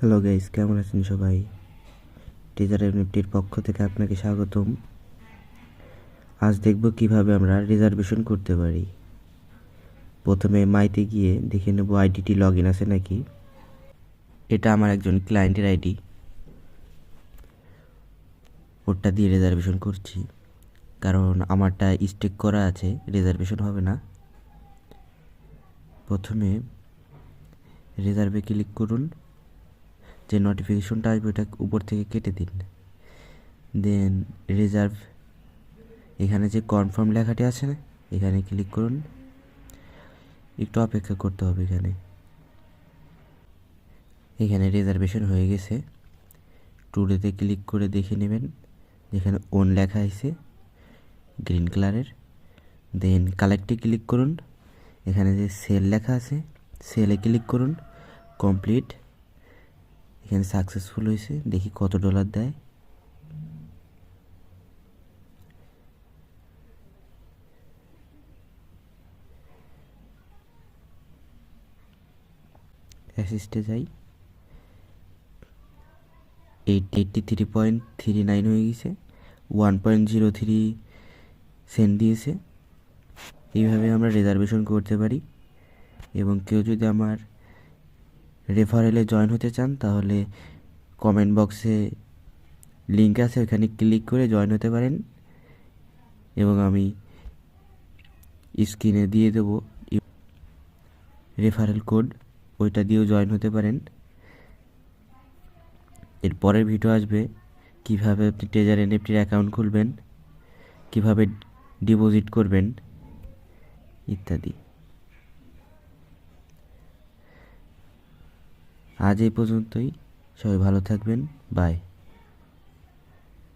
Hello guys, কেমন আছেন সবাই? টিজার এমনিটির পক্ষ থেকে আপনাকে স্বাগতম। আজ দেখব কিভাবে আমরা রিজার্ভেশন করতে পারি। প্রথমে মাইতে গিয়ে দেখে নেব আইডিটি লগ ইন আছে নাকি। এটা আমার একজন ক্লায়েন্টের আইডি, ওটা দিয়ে রিজার্ভেশন করছি কারণ আমারটা স্টেক করা আছে, রিজার্ভেশন হবে না। প্রথমে রিজার্ভে ক্লিক করুন, যে নোটিফিকেশনটা আসবে ওটা উপর থেকে কেটে দিন। দেন রিজার্ভ, এখানে যে কনফার্ম লেখাটি আছে না, এখানে ক্লিক করুন। একটু অপেক্ষা করতে হবে। এখানে রিজার্ভেশন হয়ে গেছে। টুডেতে ক্লিক করে দেখে নেবেন, যেখানে ওন লেখা আছে গ্রিন কালারের। দেন কালেক্টে ক্লিক করুন, এখানে যে সেল লেখা আছে সেলে ক্লিক করুন। কমপ্লিট, এখানে সাকসেসফুল হয়েছে। দেখি কত ডলার দেয়। অ্যাসিস্টে যাই, 83.39 হয়ে গেছে। 1.03 সেন্ট দিয়েছে। এইভাবে আমরা রিজার্ভেশন করতে পারি। এবং কেউ যদি আমার রেফারেলে জয়েন হতে চান তাহলে কমেন্ট বক্সে লিঙ্ক আছে, ওখানে ক্লিক করে জয়েন হতে পারেন। এবং আমি স্ক্রিনে দিয়ে দেবো রেফারেল কোড, ওইটা দিয়েও জয়েন হতে পারেন। এর পরের ভিডিও আসবে কিভাবে আপনি ট্রেজার এনএফটির অ্যাকাউন্ট খুলবেন, কিভাবে ডিপোজিট করবেন ইত্যাদি। আজ এই পর্যন্তই। সবাই ভালো থাকবেন। বাই।